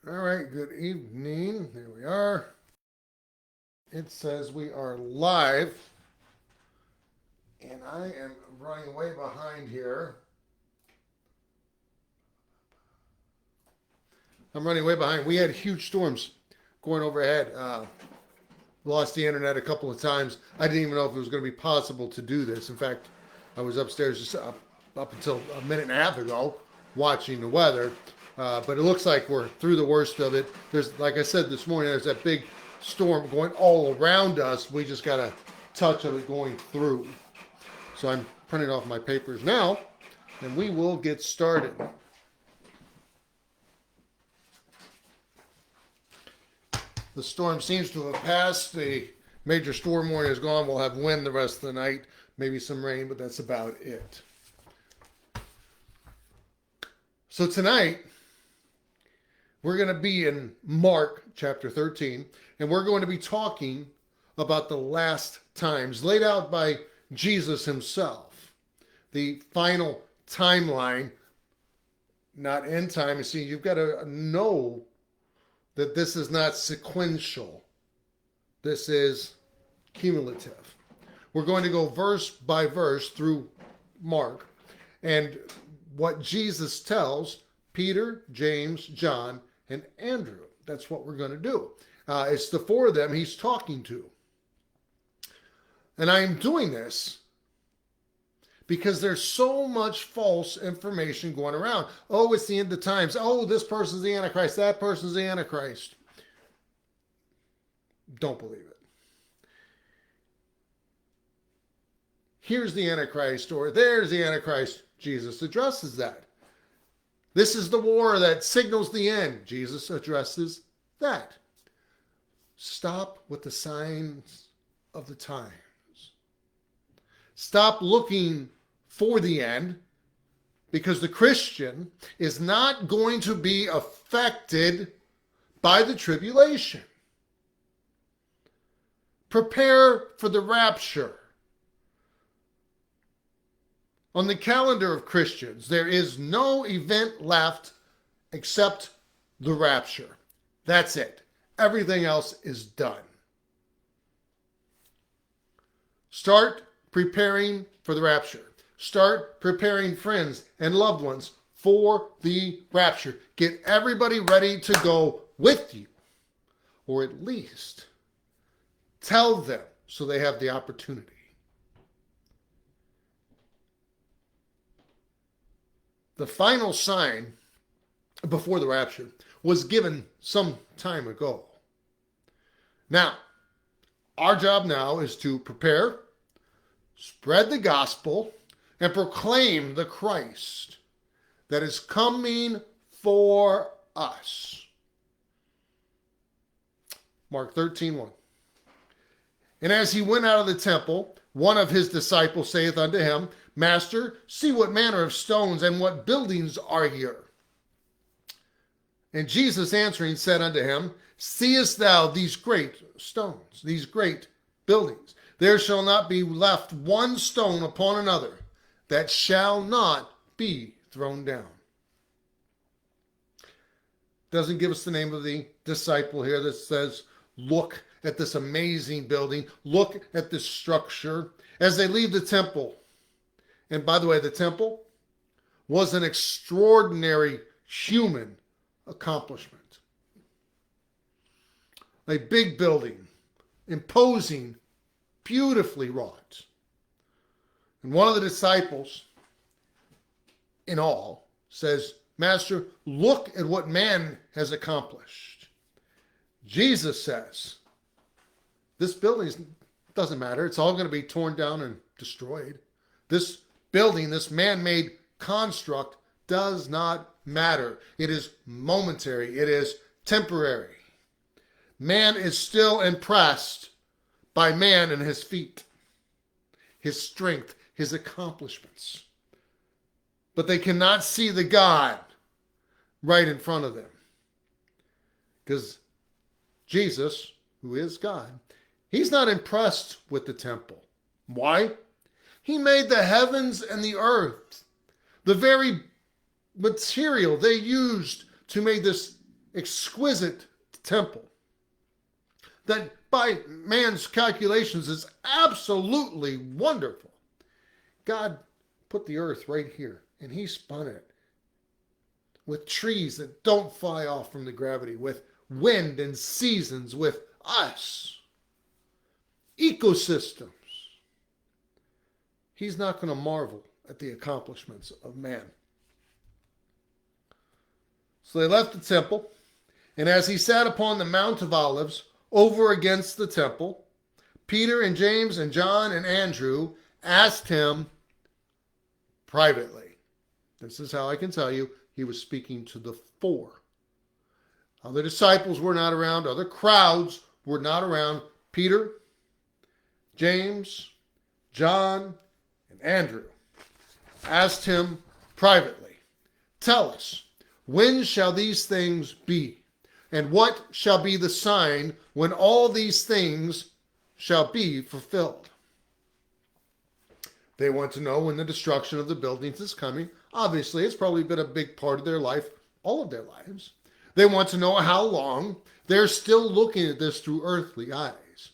All right, good evening. There we are. It says we are live, and I am running way behind here. I'm running way behind. We had huge storms going overhead. Lost the internet a couple of times. I didn't even know if it was going to be possible to do this. In fact, I was upstairs just up until a minute and a half ago watching the weather. But it looks like we're through the worst of it. There's, like I said this morning, there's that big storm going all around us. We just got a touch of it going through. So I'm printing off my papers now, and we will get started. The storm seems to have passed. The major storm warning is gone. We'll have wind the rest of the night, maybe some rain, but that's about it. So tonight, we're going to be in Mark chapter 13, and we're going to be talking about the last times laid out by Jesus himself. The final timeline, not end time. You see, you've got to know that this is not sequential. This is cumulative. We're going to go verse by verse through Mark and what Jesus tells Peter, James, John, and Andrew. That's what we're going to do. It's the four of them he's talking to. And I am doing this because there's so much false information going around. Oh, it's the end of times. Oh, this person's the Antichrist. That person's the Antichrist. Don't believe it. Here's the Antichrist, or there's the Antichrist. Jesus addresses that. This is the war that signals the end. Jesus addresses that. Stop with the signs of the times. Stop looking for the end, because the Christian is not going to be affected by the tribulation. Prepare for the rapture. On the calendar of Christians, there is no event left except the rapture. That's it. Everything else is done. Start preparing for the rapture. Start preparing friends and loved ones for the rapture. Get everybody ready to go with you, or at least tell them so they have the opportunity. The final sign before the rapture was given some time ago. Now, our job now is to prepare, spread the gospel, and proclaim the Christ that is coming for us. Mark 13:1. And as he went out of the temple, one of his disciples saith unto him, Master, see what manner of stones and what buildings are here. And Jesus answering said unto him, Seest thou these great stones, these great buildings? There shall not be left one stone upon another that shall not be thrown down. Doesn't give us the name of the disciple here that says, look at this amazing building. Look at this structure. As they leave the temple, and by the way, the temple was an extraordinary human accomplishment. A big building, imposing, beautifully wrought. And one of the disciples, in all, says, Master, look at what man has accomplished. Jesus says, this building doesn't matter. It's all going to be torn down and destroyed. This building, this man-made construct, does not matter. It is momentary. It is temporary. Man is still impressed by man and his feet, his strength, his accomplishments. But they cannot see the God right in front of them. Because Jesus, who is God, he's not impressed with the temple. Why? He made the heavens and the earth. The very material they used to make this exquisite temple that by man's calculations is absolutely wonderful. God put the earth right here, and he spun it with trees that don't fly off from the gravity, with wind and seasons, with us, ecosystems. He's not going to marvel at the accomplishments of man. So they left the temple, and as he sat upon the Mount of Olives over against the temple, Peter and James and John and Andrew asked him privately. This is how I can tell you he was speaking to the four. Other disciples were not around. Other crowds were not around. Peter, James, John, and Andrew asked him privately, "Tell us, when shall these things be? And what shall be the sign when all these things shall be fulfilled?" They want to know when the destruction of the buildings is coming. Obviously, it's probably been a big part of their life, all of their lives. They want to know how long. They're still looking at this through earthly eyes,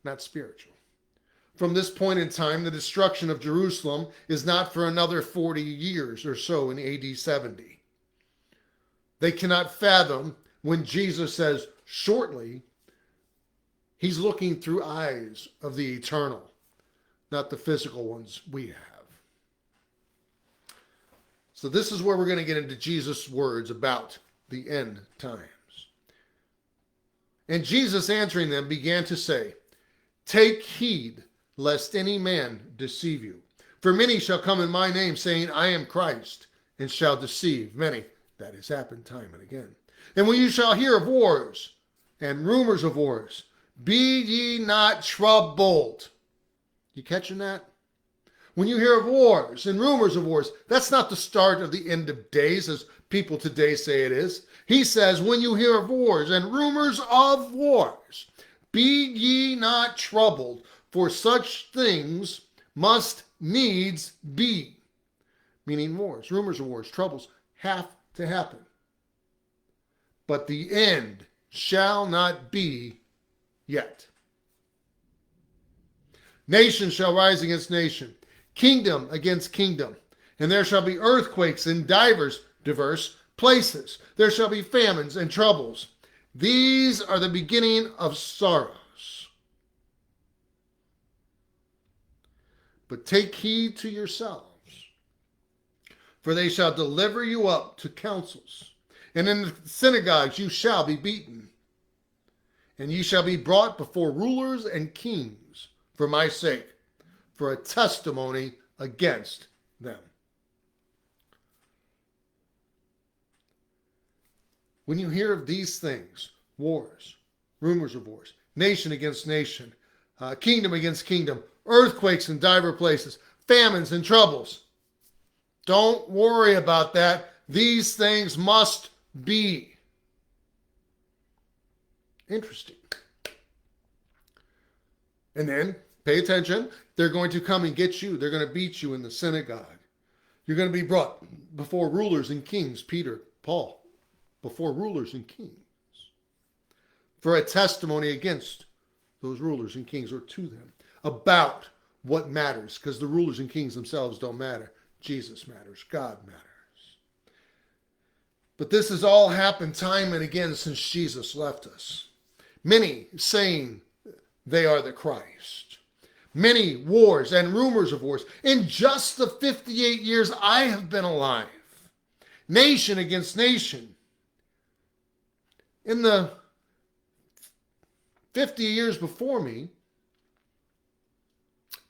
not spiritual. From this point in time, the destruction of Jerusalem is not for another 40 years or so in AD 70. They cannot fathom when Jesus says shortly, he's looking through eyes of the eternal, not the physical ones we have. So this is where we're going to get into Jesus' words about the end times. And Jesus answering them began to say, "Take heed lest any man deceive you. For many shall come in my name, saying, I am Christ, and shall deceive many." That has happened time and again. "And when you shall hear of wars and rumors of wars, be ye not troubled." You catching that? When you hear of wars and rumors of wars, that's not the start of the end of days, as people today say it is. He says, when you hear of wars and rumors of wars, be ye not troubled, for such things must needs be. Meaning wars, rumors of wars, troubles have to happen. But the end shall not be yet. "Nation shall rise against nation, kingdom against kingdom, and there shall be earthquakes in diverse places. There shall be famines and troubles. These are the beginning of sorrows. But take heed to yourselves, for they shall deliver you up to councils, and in the synagogues you shall be beaten. And ye shall be brought before rulers and kings for my sake, for a testimony against them." When you hear of these things, wars, rumors of wars, nation against nation, kingdom against kingdom, earthquakes in diverse places, famines and troubles, don't worry about that. These things must be. Interesting. And then, pay attention, they're going to come and get you. They're going to beat you in the synagogue. You're going to be brought before rulers and kings, Peter, Paul, before rulers and kings, for a testimony against those rulers and kings, or to them, about what matters, because the rulers and kings themselves don't matter. Jesus matters. God matters. But this has all happened time and again since Jesus left us. Many saying they are the Christ. Many wars and rumors of wars. In just the 58 years I have been alive, nation against nation. In the 50 years before me,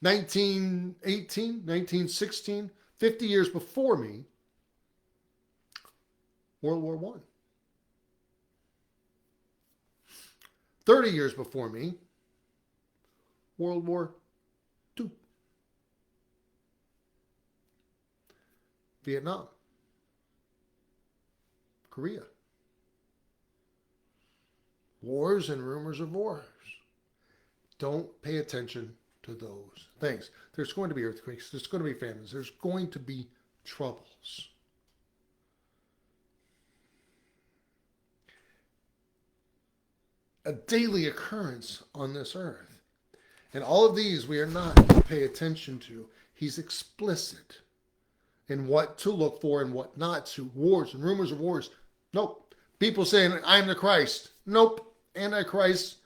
1918, 1916, 50 years before me, World War I. 30 years before me, World War II. Vietnam. Korea. Wars and rumors of wars. Don't pay attention to those things. There's going to be earthquakes. There's going to be famines. There's going to be troubles. a daily occurrence on this earth. And all of these we are not to pay attention to. He's explicit in what to look for and what not to. Wars and rumors of wars. Nope. People saying, I am the Christ. Nope. Antichrists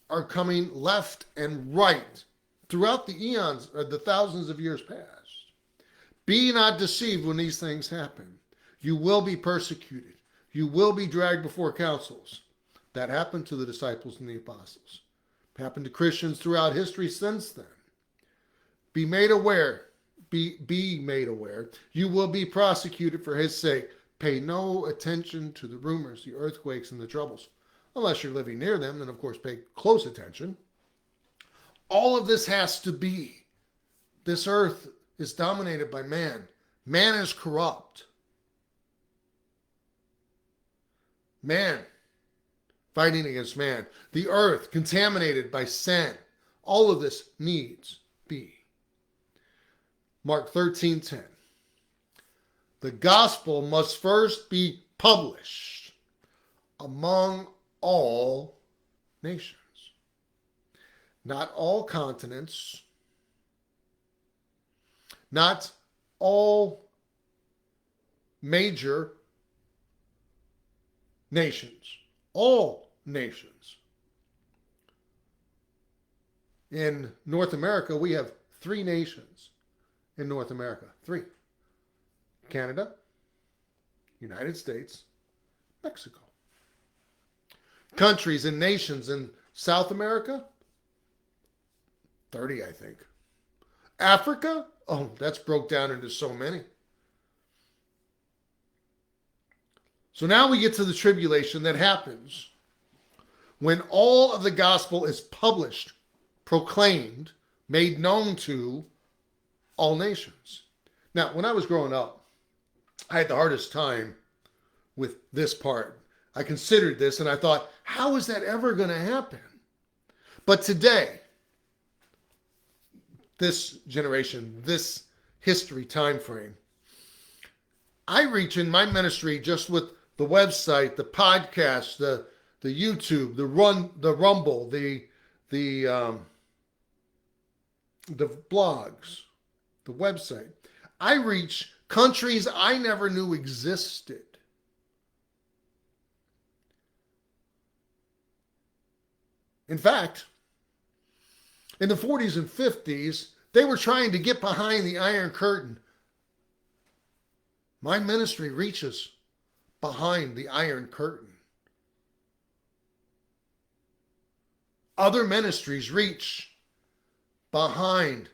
are coming left and right throughout the eons, or the thousands of years past. Be not deceived when these things happen. You will be persecuted. You will be dragged before councils. That happened to the disciples and the apostles. It happened to Christians throughout history since then. Be made aware. Be made aware. You will be prosecuted for his sake. Pay no attention to the rumors, the earthquakes, and the troubles. Unless you're living near them, then of course pay close attention. All of this has to be. This earth is dominated by man. Man is corrupt. Man fighting against man. The earth contaminated by sin. All of this needs be. Mark 13:10. The gospel must first be published among all nations. Not all continents. Not all major nations. All nations. In North America, we have 3 nations in North America. 3. Canada, United States, Mexico. Countries and nations in South America, 30, I think. Africa, oh, that's broke down into so many. So now we get to the tribulation that happens when all of the gospel is published, proclaimed, made known to all nations. Now, when I was growing up, I had the hardest time with this part. I considered this and I thought, how is that ever going to happen? But today, this generation, this history time frame, I reach in my ministry just with the website, the podcast, the YouTube, the Rumble, the blogs, the website. I reach countries I never knew existed. In fact, in the 40s and 50s, they were trying to get behind the Iron Curtain. My ministry reaches behind the Iron Curtain. Other ministries reach behind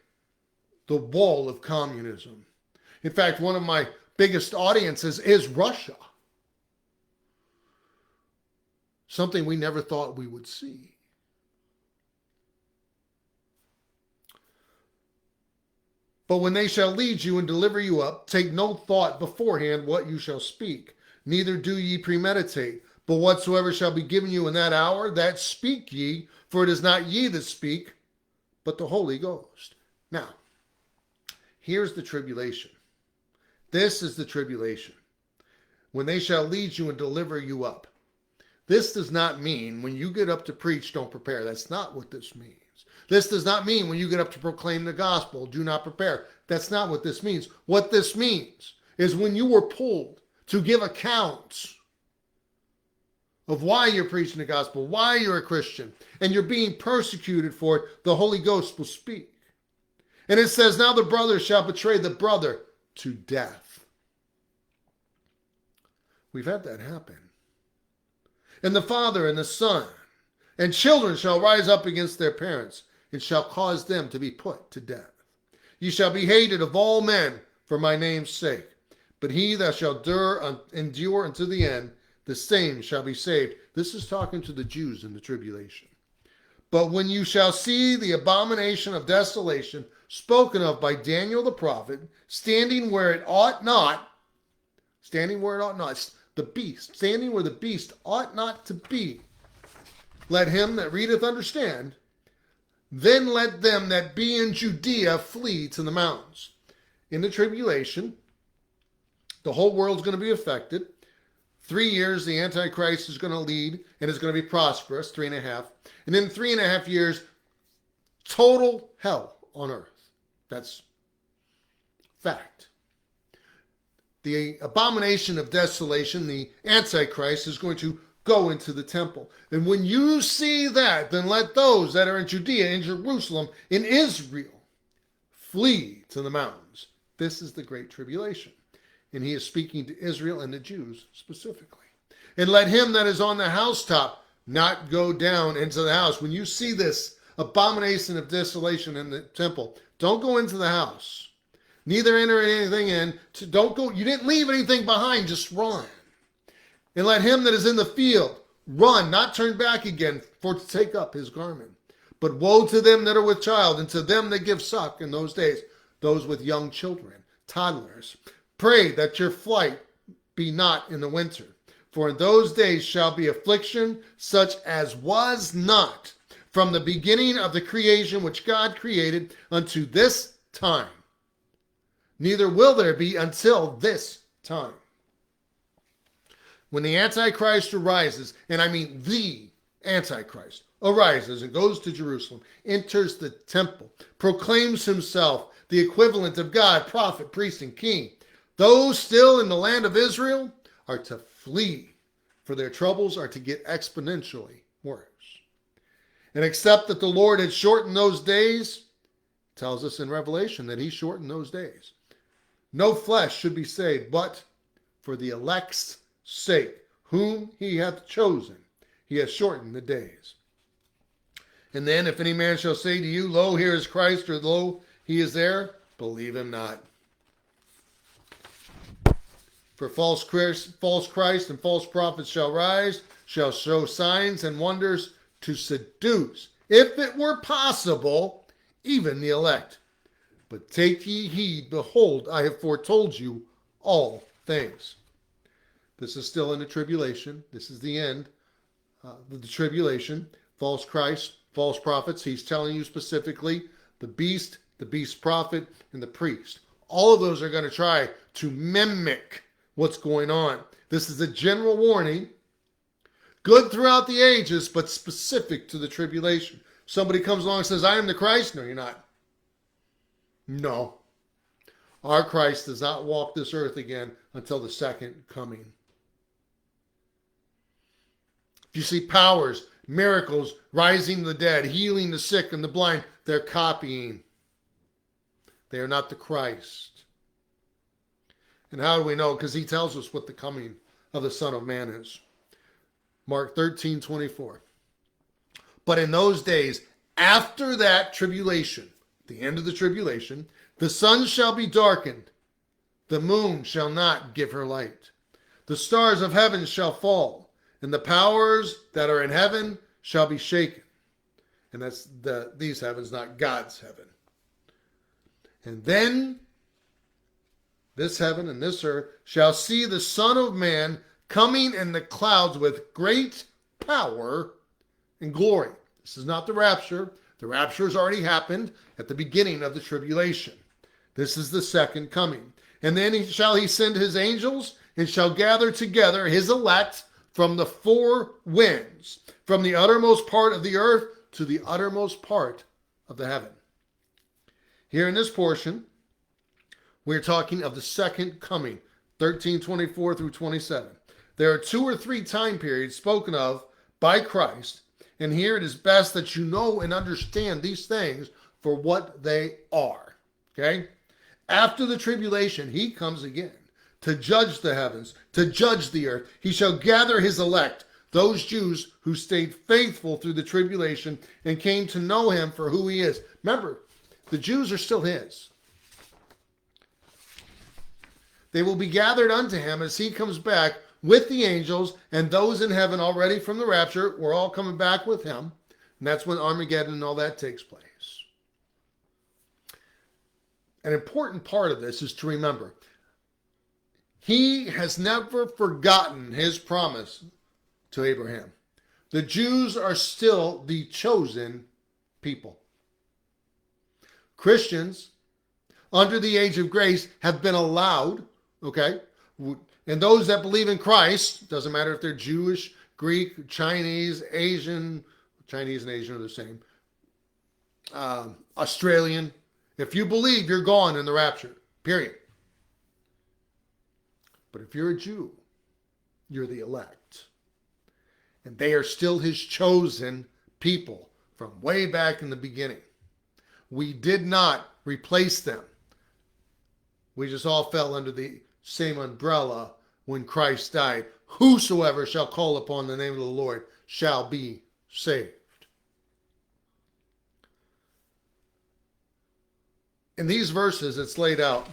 the wall of communism. In fact, one of my biggest audiences is Russia. Something we never thought we would see. But when they shall lead you and deliver you up, take no thought beforehand what you shall speak, neither do ye premeditate. But whatsoever shall be given you in that hour, that speak ye, for it is not ye that speak, but the Holy Ghost. Now, here's the tribulation. This is the tribulation. When they shall lead you and deliver you up. This does not mean when you get up to preach, don't prepare. That's not what this means. This does not mean when you get up to proclaim the gospel, do not prepare. That's not what this means. What this means is when you were pulled to give accounts of why you're preaching the gospel, why you're a Christian, and you're being persecuted for it, the Holy Ghost will speak. And it says, now the brother shall betray the brother to death. We've had that happen. And the father and the son and children shall rise up against their parents and shall cause them to be put to death. Ye shall be hated of all men for my name's sake. But he that shall endure unto the end, the same shall be saved. This is talking to the Jews in the tribulation. But when you shall see the abomination of desolation spoken of by Daniel the prophet, standing where it ought not, the beast, standing where the beast ought not to be, let him that readeth understand. Then let them that be in Judea flee to the mountains. In the tribulation, the whole world's going to be affected. 3 years, the Antichrist is going to lead and is going to be prosperous, 3.5. And then 3.5 years, total hell on earth. That's fact. The abomination of desolation, the Antichrist, is going to go into the temple. And when you see that, then let those that are in Judea, in Jerusalem, in Israel, flee to the mountains. This is the Great Tribulation. And he is speaking to Israel and the Jews specifically. And let him that is on the housetop not go down into the house. When you see this abomination of desolation in the temple, don't go into the house. Neither enter anything in. Don't go. You didn't leave anything behind. Just run. And let him that is in the field run, not turn back again, for to take up his garment. But woe to them that are with child, and to them that give suck in those days, those with young children, toddlers. Pray that your flight be not in the winter. For in those days shall be affliction, such as was not from the beginning of the creation which God created unto this time. Neither will there be until this time. When the Antichrist arises, and I mean the Antichrist arises and goes to Jerusalem, enters the temple, proclaims himself the equivalent of God, prophet, priest, and king, those still in the land of Israel are to flee, for their troubles are to get exponentially worse. And except that the Lord had shortened those days, tells us in Revelation that he shortened those days. No flesh should be saved, but for the elect's sake, whom he hath chosen, he hath shortened the days. And then, if any man shall say to you, Lo, here is Christ, or Lo, he is there, believe him not. For false Christ and false prophets shall rise, shall show signs and wonders to seduce, if it were possible, even the elect. But take ye heed, behold, I have foretold you all things. This is still in the tribulation. This is the end of the tribulation. False Christ, false prophets. He's telling you specifically the beast prophet, and the priest. All of those are going to try to mimic what's going on. This is a general warning. Good throughout the ages, but specific to the tribulation. Somebody comes along and says, I am the Christ. No, you're not. No. Our Christ does not walk this earth again until the second coming. If you see powers, miracles, rising the dead, healing the sick and the blind, they're copying. They are not the Christ. And how do we know? Because he tells us what the coming of the Son of Man is. Mark 13:24. But in those days, after that tribulation, the end of the tribulation, the sun shall be darkened, the moon shall not give her light. The stars of heaven shall fall, and the powers that are in heaven shall be shaken. And that's these heavens, not God's heaven. And then this heaven and this earth shall see the Son of Man coming in the clouds with great power and glory. This is not the rapture. The rapture has already happened at the beginning of the tribulation. This is the second coming. And then shall he send his angels and shall gather together his elect from the four winds, from the uttermost part of the earth to the uttermost part of the heaven. Here in this portion, we're talking of the second coming, 13:24 through 27. There are 2 or 3 time periods spoken of by Christ, and here it is best that you know and understand these things for what they are. Okay? After the tribulation, he comes again to judge the heavens, to judge the earth. He shall gather his elect, those Jews who stayed faithful through the tribulation and came to know him for who he is. Remember, the Jews are still his. They will be gathered unto him as he comes back with the angels, and those in heaven already from the rapture. We're all coming back with him. And that's when Armageddon and all that takes place. An important part of this is to remember, he has never forgotten his promise to Abraham. The Jews are still the chosen people. Christians, under the age of grace, have been allowed, okay, And those that believe in Christ, doesn't matter if they're Jewish, Greek, Chinese, Asian, Chinese and Asian are the same, Australian. If you believe, you're gone in the rapture, period. But if you're a Jew, you're the elect. And they are still his chosen people from way back in the beginning. We did not replace them. We just all fell under the same umbrella when Christ died. Whosoever shall call upon the name of the Lord shall be saved. In these verses, it's laid out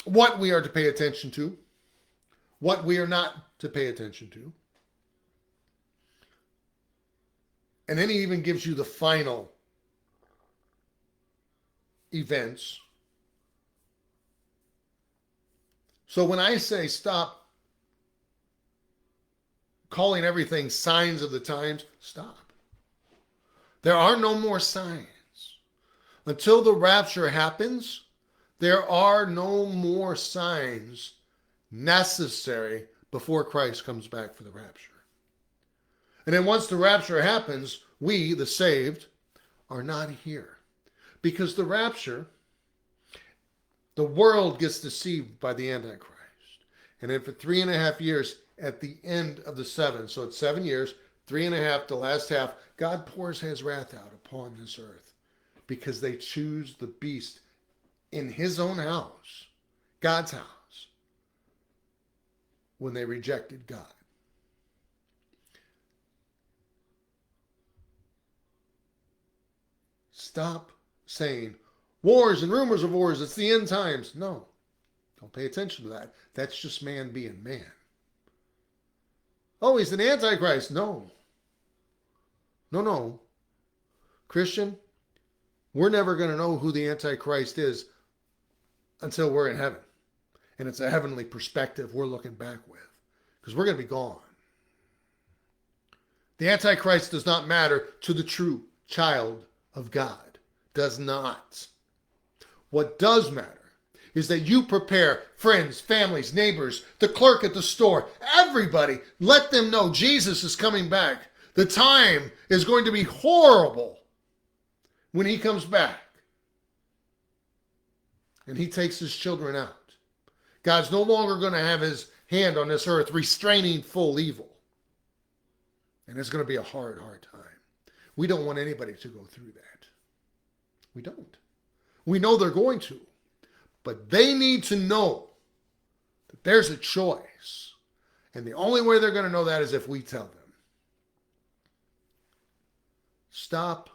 what we are to pay attention to, what we are not to pay attention to. And then he even gives you the final events. So when I say stop calling everything signs of the times, stop. There are no more signs. Until the rapture happens, there are no more signs necessary before Christ comes back for the rapture. And then once the rapture happens, we, the saved, are not here. Because the rapture, the world gets deceived by the Antichrist. And then for 3.5 years, at the end of the 7, so it's 7 years, 3.5, the last half, God pours his wrath out upon this earth because they choose the beast in his own house, God's house, when they rejected God. Stop saying wars and rumors of wars, it's the end times. No, don't pay attention to that. That's just man being man. Oh, he's an antichrist. No. No. Christian, we're never going to know who the antichrist is until we're in heaven. And it's a heavenly perspective we're looking back with, because we're going to be gone. The antichrist does not matter to the true child of God. Does not. What does matter is that you prepare friends, families, neighbors, the clerk at the store, everybody. Let them know Jesus is coming back. The time is going to be horrible when he comes back. And he takes his children out. God's no longer going to have his hand on this earth restraining full evil. And it's going to be a hard time. We don't want anybody to go through that. We don't. We know they're going to. But they need to know that there's a choice. And the only way they're going to know that is if we tell them. Stop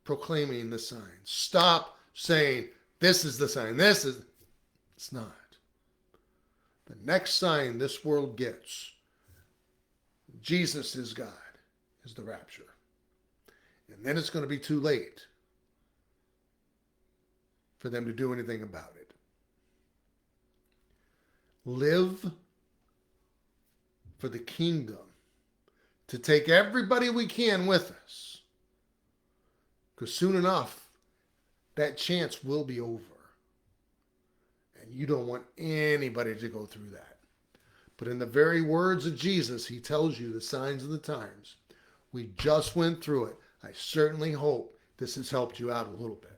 proclaiming the sign. Stop saying, this is the sign. This is. It's not. The next sign this world gets, Jesus is God, is the rapture. And then it's going to be too late for them to do anything about it. Live for the kingdom, to take everybody we can with us. Because soon enough, that chance will be over. And you don't want anybody to go through that. But in the very words of Jesus, he tells you the signs of the times. We just went through it. I certainly hope this has helped you out a little bit.